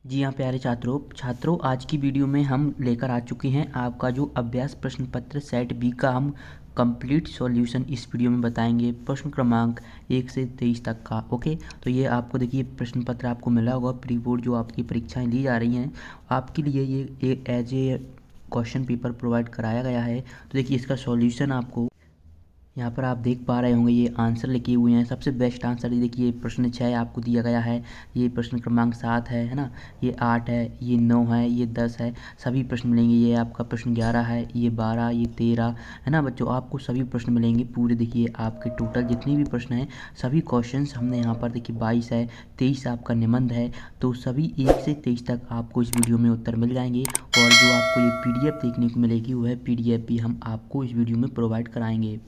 जी हाँ प्यारे छात्रों आज की वीडियो में हम लेकर आ चुके हैं आपका जो अभ्यास प्रश्न पत्र सेट बी का हम कंप्लीट सॉल्यूशन इस वीडियो में बताएंगे। प्रश्न क्रमांक 1 से 23 तक का। ओके, तो ये आपको देखिए प्रश्न पत्र आपको मिला होगा प्री बोर्ड जो आपकी परीक्षाएं ली जा रही हैं आपके लिए ये as a question paper provide कराया गया है। तो देखिए इसका सॉल्यूशन आपको यहाँ पर आप देख पा रहे होंगे, ये आंसर लिखे हुए हैं। सबसे बेस्ट आंसर ये देखिए प्रश्न 6 आपको दिया गया है, ये प्रश्न क्रमांक 7 है ना, ये 8 है, ये 9 है, ये 10 है, सभी प्रश्न मिलेंगे। ये आपका प्रश्न 11 है, ये 12, ये 13 है ना बच्चों, आपको सभी प्रश्न मिलेंगे पूरे। देखिए आपके टोटल जितने भी प्रश्न हैं सभी क्वेश्चंस हमने यहाँ पर देखिए 22 है, 23 आपका निबंध है, तो सभी 1 से 23 तक आपको इस वीडियो में उत्तर मिल जाएंगे। और जो आपको ये PDF देखने को मिलेगी वो है PDF भी हम आपको इस वीडियो में प्रोवाइड कराएंगे।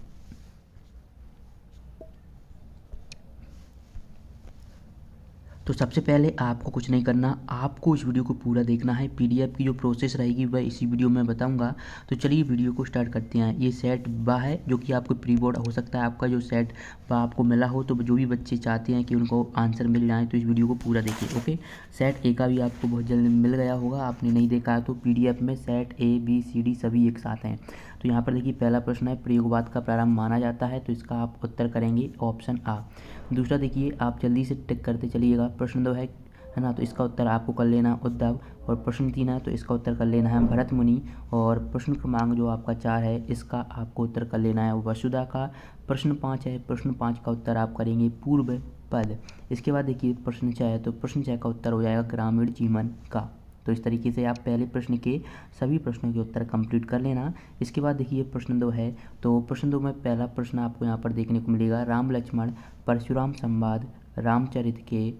तो सबसे पहले आपको कुछ नहीं करना, आपको इस वीडियो को पूरा देखना है। PDF की जो प्रोसेस रहेगी वह इसी वीडियो में बताऊंगा। तो चलिए वीडियो को स्टार्ट करते हैं। ये सेट बा है जो कि आपको प्री बोर्ड हो सकता है आपका जो सेट बा आपको मिला हो, तो जो भी बच्चे चाहते हैं कि उनको आंसर मिल जाए तो इस वीडियो को पूरा देखिए। ओके, सेट ए का भी आपको बहुत जल्द मिल गया होगा, आपने नहीं देखा है तो PDF में सेट ABCD सभी एक साथ हैं। तो यहाँ पर देखिए पहला प्रश्न है प्रयोगवाद का प्रारंभ माना जाता है, तो इसका आप उत्तर करेंगे ऑप्शन आ। दूसरा देखिए आप जल्दी से टिक करते चलिएगा, प्रश्न 2 है ना, तो इसका उत्तर आपको कर लेना उद्धव। और प्रश्न 3 है तो इसका उत्तर कर लेना है भरत मुनि। और प्रश्न क्रमांक जो आपका 4 है इसका आपको उत्तर कर लेना है वसुधा का। प्रश्न 5 है, प्रश्न 5 का उत्तर आप करेंगे पूर्व पद। इसके बाद देखिए प्रश्न 6 है, तो प्रश्न 6 का उत्तर हो जाएगा ग्रामीण जीवन का। तो इस तरीके से आप पहले प्रश्न के सभी प्रश्नों के उत्तर कंप्लीट कर लेना। इसके बाद देखिए प्रश्न 2 है, तो प्रश्न 2 में पहला प्रश्न आपको यहाँ पर देखने को मिलेगा राम लक्ष्मण परशुराम संवाद रामचरित के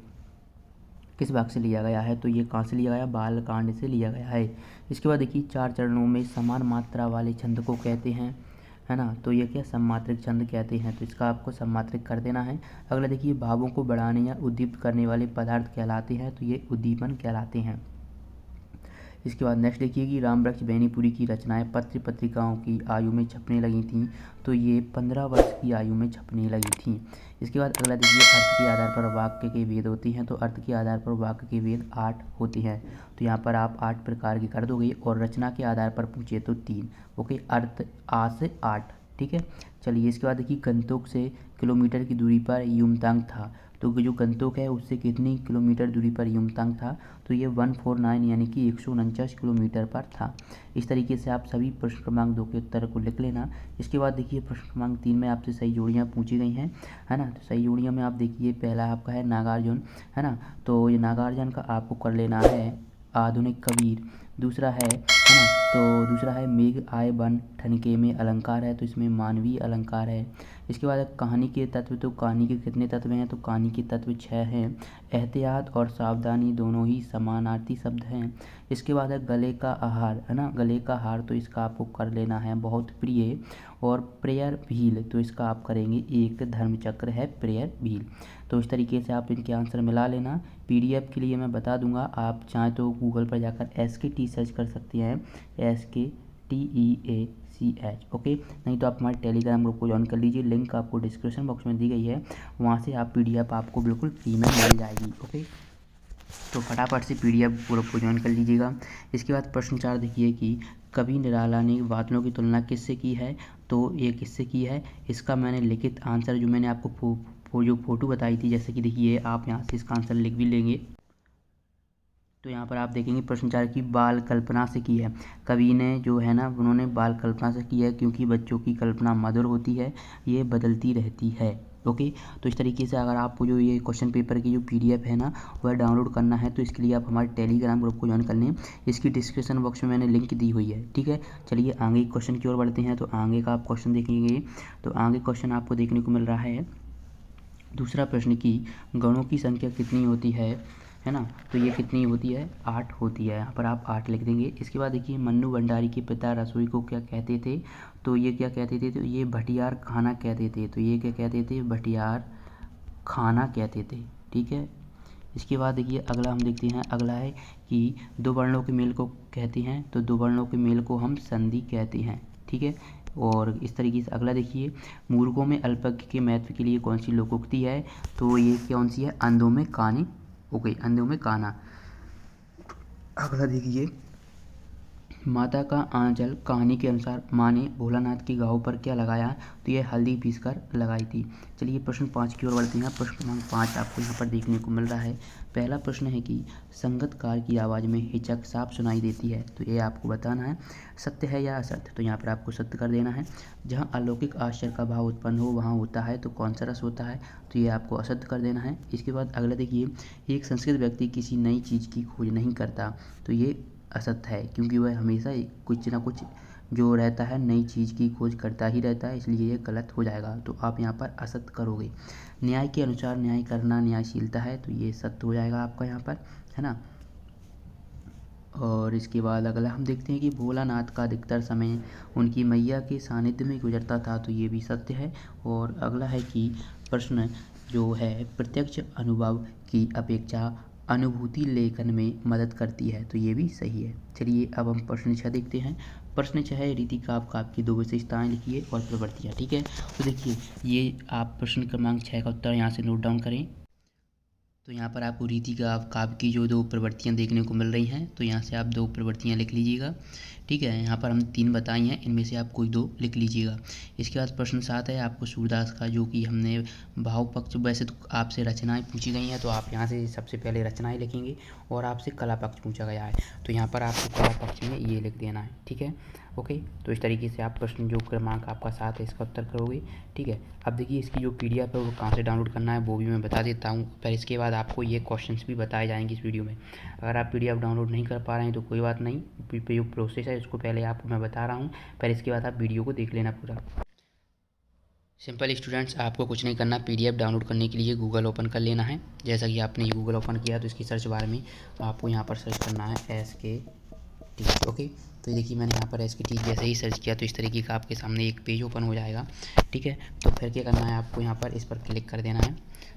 किस भाग से लिया गया है, तो ये कहाँ से लिया गया, बालकांड से लिया गया है। इसके बाद देखिए 4 चरणों में समान मात्रा वाले छंद को कहते हैं, है ना, तो ये क्या सम्मात्रिक छंद कहते हैं, तो इसका आपको सम्मात्रिक कर देना है। अगला देखिए भावों को बढ़ाने या उद्दीप्त करने वाले पदार्थ कहलाते हैं, तो ये उद्दीपन कहलाते हैं। इसके बाद नेक्स्ट देखिए कि रामवृक्ष बेनीपुरी की रचनाएं पत्र पत्रिकाओं की आयु में छपने लगी थीं, तो ये 15 वर्ष की आयु में छपने लगी थीं। इसके बाद अगला देखिए अर्थ के आधार पर वाक्य के भेद होते हैं, तो अर्थ के आधार पर वाक्य के भेद 8 होते हैं, तो यहाँ पर आप 8 प्रकार के कर दोगे। और रचना के आधार पर पूछे तो 3। ओके, अर्थ आ से 8, ठीक है। चलिए इसके बाद देखिए गंतोक से किलोमीटर की दूरी पर युमतांग था, तो जो गंतोक है उससे कितनी किलोमीटर दूरी पर युमतांग था, तो ये 149 यानी कि 149 किलोमीटर पर था। इस तरीके से आप सभी प्रश्न क्रमांक 2 के उत्तर को लिख लेना। इसके बाद देखिए प्रश्न क्रमांक 3 में आपसे सही जोड़ियाँ पूछी गई हैं, है ना, तो सही जोड़ियाँ में आप देखिए पहला आपका है नागार्जुन, है ना, तो ये नागार्जुन का आपको कर लेना है आधुनिक कबीर। दूसरा है ना, तो दूसरा है मेघ आय बन ठनके में अलंकार है, तो इसमें मानवीय अलंकार है। इसके बाद कहानी के तत्व, तो कहानी के कितने तत्व हैं, तो कहानी के तत्व 6 हैं। एहतियात और सावधानी दोनों ही समानार्थी शब्द हैं। इसके बाद है गले का आहार, है ना, गले का हार, तो इसका आपको कर लेना है बहुत प्रिय। और प्रेयर भील, तो इसका आप करेंगे एक धर्मचक्र है प्रेयर भील। तो इस तरीके से आप इनके आंसर मिला लेना। PDF के लिए मैं बता दूंगा, आप चाहें तो गूगल पर जाकर SKT सर्च कर सकते हैं, SKTEACH। ओके, नहीं तो आप हमारे टेलीग्राम ग्रुप को ज्वाइन कर लीजिए, लिंक आपको डिस्क्रिप्शन बॉक्स में दी गई है, वहाँ से आप PDF आपको बिल्कुल फ्री में मिल जाएगी। ओके, तो फटाफट से PDF ग्रुप को ज्वाइन कर लीजिएगा। इसके बाद प्रश्न 4 देखिए कि कवि निराला ने बादलों की तुलना किससे की है, तो ये किससे की है, इसका मैंने लिखित आंसर जो मैंने आपको जो फोटो बताई थी, जैसे कि देखिए आप यहाँ से इसका आंसर लिख भी लेंगे, तो यहाँ पर आप देखेंगे प्रश्न 4 की बाल कल्पना से की है। कवि ने जो है ना उन्होंने बाल कल्पना से की है, क्योंकि बच्चों की कल्पना मधुर होती है, ये बदलती रहती है। ओके, तो इस तरीके से अगर आपको जो ये क्वेश्चन पेपर की जो PDF है ना वह डाउनलोड करना है, तो इसके लिए आप हमारे टेलीग्राम ग्रुप को ज्वाइन कर लें, इसकी डिस्क्रिप्शन बॉक्स में मैंने लिंक दी हुई है, ठीक है। चलिए आगे क्वेश्चन की ओर बढ़ते हैं, तो आगे का आप क्वेश्चन देखेंगे, तो आगे क्वेश्चन आपको देखने को मिल रहा है दूसरा प्रश्न की गणों की संख्या कितनी होती है ना, तो ये कितनी होती है, 8 होती है, यहाँ पर आप 8 लिख देंगे। इसके बाद देखिए मन्नू भंडारी के पिता रसोई को क्या कहते थे, तो ये क्या कहते थे, तो ये भटियार खाना कहते थे, तो ये क्या कहते थे, भटियार खाना कहते थे, ठीक है। इसके बाद देखिए अगला हम देखते हैं, अगला है कि दो वर्णों के मेल को कहते हैं, तो दो वर्णों के मेल को हम संधि कहते हैं, ठीक है। और इस तरीके से अगला देखिए मूर्खों में अल्पज्ञ के महत्व के लिए कौन सी लोकोक्ति है, तो ये कौन सी है, अंधों में काने, ओके, अंधों में काना। अगला देखिए, माता का आंचल कहानी के अनुसार माँ ने भोलानाथ की घाव पर क्या लगाया, तो ये हल्दी पीसकर लगाई थी। चलिए प्रश्न 5 की ओर बढ़ते हैं। प्रश्न क्रमांक 5 आपको यहाँ पर देखने को मिल रहा है। पहला प्रश्न है कि संगीतकार की आवाज़ में हिचक साफ सुनाई देती है, तो ये आपको बताना है सत्य है या असत्य। तो यहाँ पर आपको सत्य कर देना है। जहाँ अलौकिक आश्चर्य का भाव उत्पन्न हो वहाँ होता है, तो कौन सा रस होता है, तो ये आपको असत्य कर देना है। इसके बाद अगला देखिए, एक संस्कृत व्यक्ति किसी नई चीज़ की खोज नहीं करता, तो ये असत्य है, क्योंकि वह हमेशा कुछ ना कुछ जो रहता है नई चीज़ की खोज करता ही रहता है, इसलिए ये गलत हो जाएगा। तो आप यहाँ पर असत्य करोगे। न्याय के अनुसार न्याय करना न्यायशीलता है, तो ये सत्य हो जाएगा आपका यहाँ पर, है ना। और इसके बाद अगला हम देखते हैं कि भोलानाथ का अधिकतर समय उनकी मैया के सानिध्य में गुजरता था, तो ये भी सत्य है। और अगला है कि प्रश्न जो है, प्रत्यक्ष अनुभव की अपेक्षा अनुभूति लेखन में मदद करती है, तो ये भी सही है। चलिए अब हम प्रश्न 6 देखते हैं। प्रश्न 6 है, रीति काव्य की 2 विशेषताएं लिखिए और प्रवृत्तियाँ। ठीक है, तो देखिए ये आप प्रश्न क्रमांक 6 का उत्तर यहाँ से नोट डाउन करें। तो यहाँ पर आपको रीति काव्य की जो 2 प्रवृत्तियाँ देखने को मिल रही हैं, तो यहाँ से आप 2 प्रवृत्तियाँ लिख लीजिएगा। ठीक है, यहाँ पर हम 3 बताई हैं, इनमें से आप कोई 2 लिख लीजिएगा। इसके बाद प्रश्न 7 है आपको सूरदास का, जो कि हमने भाव पक्ष, वैसे तो आपसे रचनाएं पूछी गई हैं, तो आप यहाँ से सबसे पहले रचनाएं लिखेंगे और आपसे कला पक्ष पूछा गया है, तो यहाँ पर आपको कला पक्ष में ये लिख देना है। ठीक है, ओके। तो इस तरीके से आप प्रश्न जो क्रमांक आपका 7 है इसका उत्तर करोगे। ठीक है, अब देखिए इसकी जो PDF है वो कहाँ से डाउनलोड करना है वो भी मैं बता देता हूँ। फिर इसके बाद आपको ये क्वेश्चंस भी बताए जाएंगे इस वीडियो में। अगर आप PDF डाउनलोड नहीं कर पा रहे हैं तो कोई बात नहीं, जो प्रोसेस है उसको पहले आपको मैं बता रहा हूँ, फिर इसके बाद आप वीडियो को देख लेना पूरा। सिंपल स्टूडेंट्स, आपको कुछ नहीं करना, PDF डाउनलोड करने के लिए गूगल ओपन कर लेना है। जैसा कि आपने गूगल ओपन किया तो इसकी सर्च बार में आपको यहाँ पर सर्च करना है SKT। ओके, तो देखिए मैंने यहाँ पर SKT जैसे ही सर्च किया तो इस तरीके का आपके सामने एक पेज ओपन हो जाएगा। ठीक है, तो फिर क्या करना है, आपको यहाँ पर इस पर क्लिक कर देना है।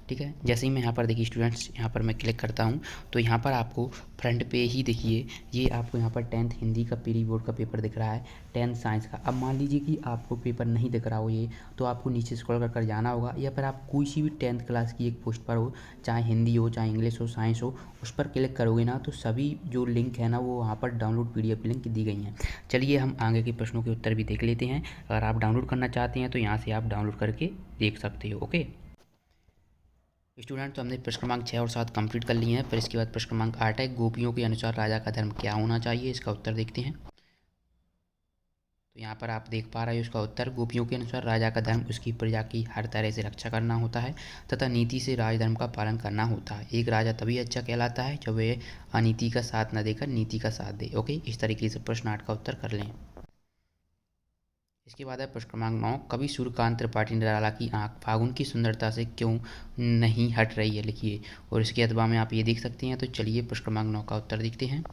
ठीक है, जैसे ही मैं यहाँ पर देखिए स्टूडेंट्स, यहाँ पर मैं क्लिक करता हूँ तो यहाँ पर आपको फ्रंट पे ही देखिए ये आपको यहाँ पर 10th हिंदी का प्री बोर्ड का पेपर दिख रहा है, 10th साइंस का। अब मान लीजिए कि आपको पेपर नहीं दिख रहा हो ये, तो आपको नीचे स्क्रॉल कर जाना होगा, या फिर आप कोई सी भी 10th क्लास की एक पोस्ट पर हो, चाहे हिंदी हो चाहे इंग्लिश हो साइंस हो, उस पर क्लिक करोगे ना तो सभी जो लिंक है ना वो वहाँ पर डाउनलोड PDF लिंक दी गई हैं। चलिए हम आगे के प्रश्नों के उत्तर भी देख लेते हैं। अगर आप डाउनलोड करना चाहते हैं तो यहाँ से आप डाउनलोड करके देख सकते हो। ओके स्टूडेंट, तो हमने प्रश्न क्रमांक 6 और 7 कंप्लीट कर लिए हैं। फिर इसके बाद प्रश्न क्रमांक 8 है, गोपियों के अनुसार राजा का धर्म क्या होना चाहिए, इसका उत्तर देखते हैं। तो यहाँ पर आप देख पा रहे हो इसका उत्तर, गोपियों के अनुसार राजा का धर्म उसकी प्रजा की हर तरह से रक्षा करना होता है तथा नीति से राजधर्म का पालन करना होता है। एक राजा तभी अच्छा कहलाता है जब वह अनीति का साथ न देकर नीति का साथ दे। ओके, इस तरीके से प्रश्न 8 का उत्तर कर लें। इसके बाद है प्रश्न क्रमांक 9, कवि सूर्यकांत त्रिपाठी निराला की आंख फागुन की सुंदरता से क्यों नहीं हट रही है, लिखिए। और इसके अथवा में आप ये देख सकते हैं। तो चलिए प्रश्न क्रमांक 9 का उत्तर देखते हैं।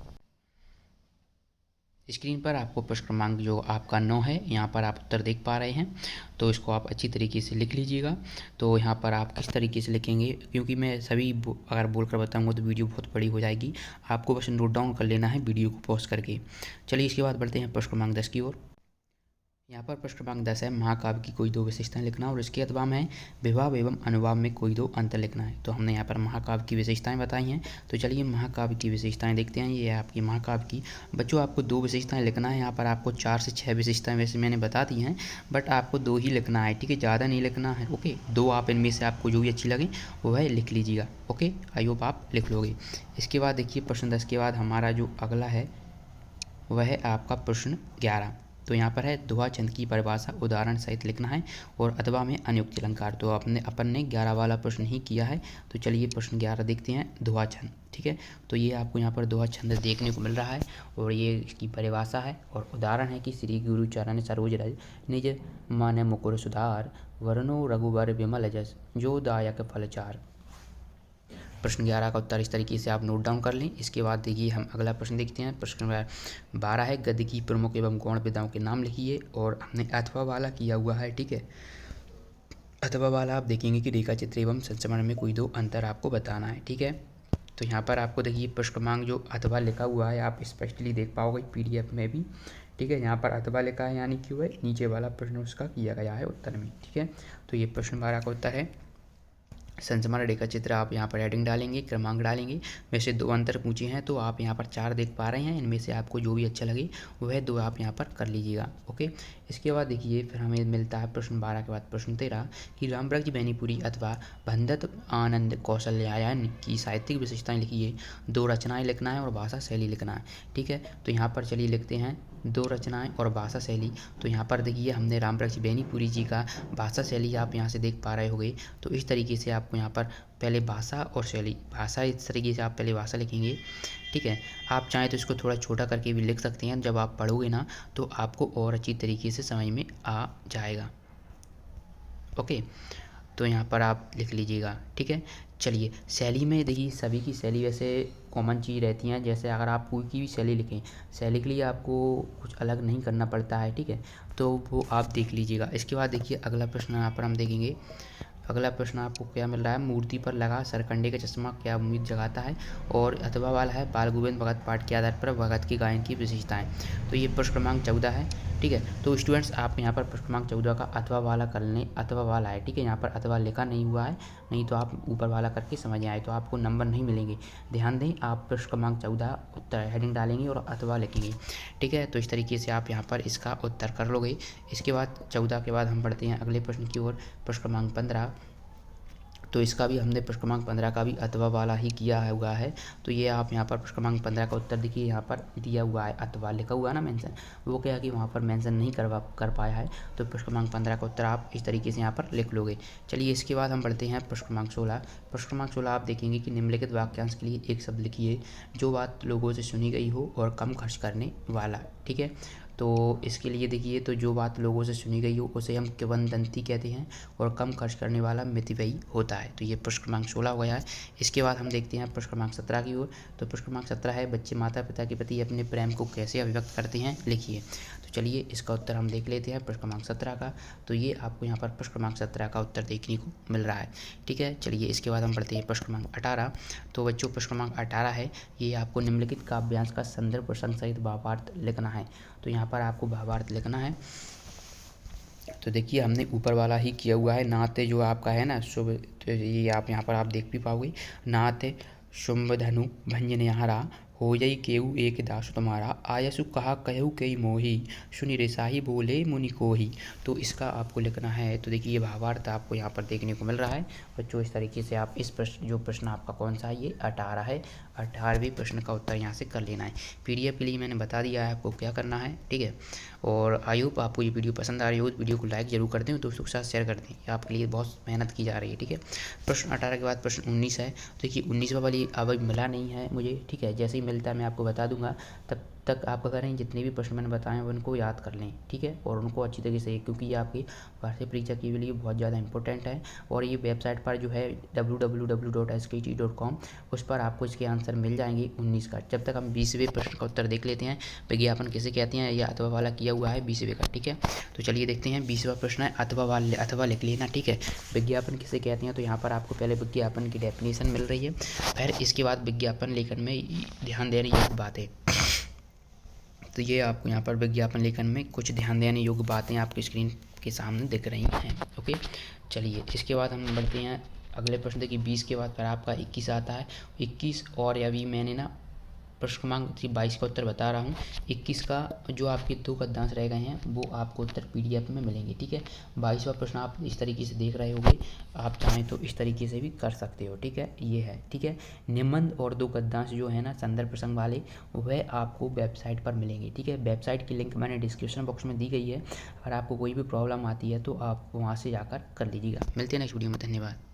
स्क्रीन पर आपको प्रश्न क्रमांक जो आपका 9 है यहाँ पर आप उत्तर देख पा रहे हैं, तो इसको आप अच्छी तरीके से लिख लीजिएगा। तो यहाँ पर आप किस तरीके से लिखेंगे, क्योंकि मैं सभी अगर बोलकर बताऊँगा तो वीडियो बहुत बड़ी हो जाएगी, आपको बस नोट डाउन कर लेना है वीडियो को पॉज करके। चलिए इसके बाद बढ़ते हैं प्रश्न क्रमांक 10 की ओर। यहाँ पर प्रश्न क्रमांक 10 है, महाकाव्य की कोई 2 विशेषताएं लिखना, और इसके अथवा में विभाव एवं अनुभाव में कोई 2 अंतर लिखना है। तो हमने यहाँ पर महाकाव्य की विशेषताएं बताई हैं, तो चलिए महाकाव्य की विशेषताएं देखते हैं। ये है आपकी महाकाव्य की, बच्चों आपको 2 विशेषताएं लिखना है। यहाँ पर आपको 4 से 6 विशेषताएं वैसे मैंने बता दी हैं, बट आपको 2 ही लिखना है। ठीक है, ज़्यादा नहीं लिखना है। ओके, 2 आप इनमें से आपको जो भी अच्छी लगे वह लिख लीजिएगा। ओके, आई होप आप लिख लोगे। इसके बाद देखिए प्रश्न 10 के बाद हमारा जो अगला है वह है आपका प्रश्न 11। तो यहाँ पर है, दोहा छंद की परिभाषा उदाहरण सहित लिखना है और अथवा में अनुयुक्त अलंकार। तो अपन ने 11 वाला प्रश्न ही किया है, तो चलिए प्रश्न 11 देखते हैं, दोहा छंद। ठीक है, तो ये आपको यहाँ पर दोहा छंद देखने को मिल रहा है और ये इसकी परिभाषा है और उदाहरण है कि श्री गुरु चरण सरोज रज निज मन मुकुर सुधार वरनो रघुवर विमल जस जो दायक फलचार। प्रश्न 11 का उत्तर इस तरीके से आप नोट डाउन कर लें। इसके बाद देखिए हम अगला प्रश्न देखते हैं। प्रश्न नंबर 12 है, गद्य की प्रमुख एवं गौण विधाओं के नाम लिखिए, और हमने अथवा वाला किया हुआ है। ठीक है, अथवा वाला आप देखेंगे कि रेखा चित्र एवं संस्मरण में कोई 2 अंतर आपको बताना है। ठीक है, तो यहाँ पर आपको देखिए प्रश्न क्रमांक जो अथवा लिखा हुआ है आप स्पष्टली देख पाओगे PDF में भी। ठीक है, यहाँ पर अथवा लिखा है यानी क्यों है, नीचे वाला प्रश्न उसका किया गया है उत्तर में। ठीक है, तो ये प्रश्न 12 का उत्तर है। संचरण रेखा चित्र आप यहाँ पर हेडिंग डालेंगे, क्रमांक डालेंगे। वैसे 2 अंतर पूछे हैं तो आप यहाँ पर 4 देख पा रहे हैं, इनमें से आपको जो भी अच्छा लगे वह 2 आप यहाँ पर कर लीजिएगा। ओके, इसके बाद देखिए फिर हमें मिलता है प्रश्न 12 के बाद प्रश्न 13 कि रामवृक्ष बेनीपुरी अथवा भंदत आनंद कौशल्यायन की साहित्यिक विशेषताएं लिखिए। 2 रचनाएं लिखना है और भाषा शैली लिखना है। ठीक है, तो यहाँ पर चलिए लिखते हैं 2 रचनाएं और भाषा शैली। तो यहाँ पर देखिए हमने रामवृक्ष बेनीपुरी जी का भाषा शैली आप यहाँ से देख पा रहे होंगे। तो इस तरीके से आपको यहाँ पर पहले भाषा और शैली, भाषा इस तरीके से आप पहले भाषा लिखेंगे। ठीक है, आप चाहें तो इसको थोड़ा छोटा करके भी लिख सकते हैं। जब आप पढ़ोगे ना तो आपको और अच्छी तरीके से समझ में आ जाएगा। ओके, तो यहाँ पर आप लिख लीजिएगा। ठीक है, चलिए शैली में देखिए सभी की शैली वैसे कॉमन चीज़ रहती हैं। जैसे अगर आप कोई की भी शैली लिखें, शैली के लिए आपको कुछ अलग नहीं करना पड़ता है। ठीक है, तो वो आप देख लीजिएगा। इसके बाद देखिए अगला प्रश्न यहाँ पर हम देखेंगे। अगला प्रश्न आपको क्या मिल रहा है, मूर्ति पर लगा सरकंडे का चश्मा क्या उम्मीद जगाता है, और अथवा वाला है बाल गोविंद भगत पाठ के आधार पर भगत की गायन की विशेषताएं। तो ये प्रश्न क्रमांक 14 है। ठीक है, तो स्टूडेंट्स आप यहाँ पर प्रश्न क्रमांक 14 का अथवा वाला कर लें। अथवा वाला है, ठीक है, यहाँ पर अथवा लिखा नहीं हुआ है, नहीं तो आप ऊपर वाला करके समझ आए तो आपको नंबर नहीं मिलेंगे। ध्यान दें, आप प्रश्न क्रमांक 14 उत्तर हेडिंग डालेंगे और अथवा लिखेंगे। ठीक है, तो इस तरीके से आप यहाँ पर इसका उत्तर कर लोगे। इसके बाद 14 के बाद हम बढ़ते हैं अगले प्रश्न की ओर, प्रश्न क्रमांक 15। तो इसका भी हमने प्रश्न क्रमांक 15 का भी अथवा वाला ही किया हुआ है। तो ये आप यहाँ पर प्रश्न क्रमांक 15 का उत्तर देखिए, यहाँ पर दिया हुआ है अथवा लिखा हुआ है ना मेंशन, वो क्या है कि वहाँ पर मेंशन नहीं कर पाया है। तो प्रश्न क्रमांक 15 का उत्तर आप इस तरीके से यहाँ पर लिख लोगे। चलिए इसके बाद हम बढ़ते हैं प्रश्न क्रमांक 16। प्रश्न क्रमांक 16 आप देखेंगे कि निम्नलिखित वाक्यांश के लिए एक शब्द लिखिए जो बात लोगों से सुनी गई हो और कम खर्च करने वाला। ठीक है, तो इसके लिए देखिए, तो जो बात लोगों से सुनी गई हो उसे हम किंवदंती कहते हैं और कम खर्च करने वाला मितव्ययी होता है। तो ये प्रश्न क्रमांक 16 हो गया है। इसके बाद हम देखते हैं प्रश्न क्रमांक 17 की ओर। तो प्रश्न क्रमांक 17 है बच्चे माता पिता के प्रति अपने प्रेम को कैसे अभिव्यक्त करते हैं, लिखिए। तो चलिए इसका उत्तर हम देख लेते हैं प्रश्न क्रमांक 17 का। तो ये आपको यहाँ पर प्रश्न क्रमांक 17 का उत्तर देखने को मिल रहा है। ठीक है, चलिए इसके बाद हम बढ़ते हैं प्रश्न क्रमांक 18। तो बच्चों प्रश्न क्रमांक 18 है, ये आपको निम्नलिखित काव्यांश का संदर्भ प्रसंग सहित भावार्थ लिखना है। तो यहाँ पर आपको भावार्थ लिखना है। तो देखिए हमने ऊपर वाला ही किया हुआ है। नाते जो आपका है ना शुभ, तो ये आप यहाँ पर आप देख भी पाओगे। नाते शुंभ धनु भंजन यारा हो जई केऊ एक दास तुम्हारा, आयसु कहा कहू कई मोही, सुनि रेसाही बोले मुनि कोही। तो इसका आपको लिखना है। तो देखिए ये भावार्थ आपको यहाँ पर देखने को मिल रहा है बच्चों। इस तरीके से आप इस प्रश्न, जो प्रश्न आपका कौन सा है, ये 18 है। 18वें प्रश्न का उत्तर यहाँ से कर लेना है। PDF के लिए मैंने बता दिया है आपको क्या करना है। ठीक है, और आई होप आपको ये वीडियो पसंद आ रही हो तो वीडियो को लाइक जरूर कर दें, दोस्तों के साथ शेयर कर दें। आपके लिए बहुत मेहनत की जा रही है। ठीक है, प्रश्न 18 के बाद प्रश्न 19 है। तो देखिए 19वां वाली अभी मिला नहीं है मुझे। ठीक है, जैसे ही मिलता है मैं आपको बता दूंगा। तब तक आप क्या करें, जितने भी प्रश्न मैंने बताए हैं उनको याद कर लें। ठीक है, और उनको अच्छी तरीके से, क्योंकि ये आपकी वार्षिक परीक्षा के लिए बहुत ज़्यादा इंपॉर्टेंट है। और ये वेबसाइट पर जो है www.skt.com, उस पर आपको इसके आंसर मिल जाएंगे 19 का। जब तक हम 20वें प्रश्न का उत्तर देख लेते हैं। विज्ञापन किसे कहते हैं, यह अथवा वाला किया हुआ है 20वें का। ठीक है, तो चलिए देखते हैं 20वां प्रश्न है अथवा लिख लेना। ठीक है, विज्ञापन किसे कहते हैं, तो यहाँ पर आपको पहले विज्ञापन की डेफिनेशन मिल रही है, फिर इसके बाद विज्ञापन लेखन में ध्यान देने योग्य बातें। तो ये आपको यहाँ पर विज्ञापन लेखन में कुछ ध्यान देने योग्य बातें आपकी स्क्रीन के सामने दिख रही हैं। ओके, चलिए इसके बाद हम बढ़ते हैं अगले प्रश्न। देखिए 20 के बाद फिर आपका 21 आता है। 21 और अभी मैंने ना प्रश्न क्रमांक 22 का उत्तर बता रहा हूँ। 21 का जो आपके 2 गद्यांश रह गए हैं वो आपको उत्तर PDF में मिलेंगे। ठीक है, 22वां प्रश्न आप इस तरीके से देख रहे होंगे, आप चाहें तो इस तरीके से भी कर सकते हो। ठीक है, ये है। ठीक है, निबंध और 2 गद्यांश जो है ना संदर्भ प्रसंग वाले, वह आपको वेबसाइट पर मिलेंगे। ठीक है, वेबसाइट की लिंक मैंने डिस्क्रिप्शन बॉक्स में दी गई है। अगर आपको कोई भी प्रॉब्लम आती है तो आप वहाँ से जाकर कर लीजिएगा। मिलते हैं नेक्स्ट वीडियो में, धन्यवाद।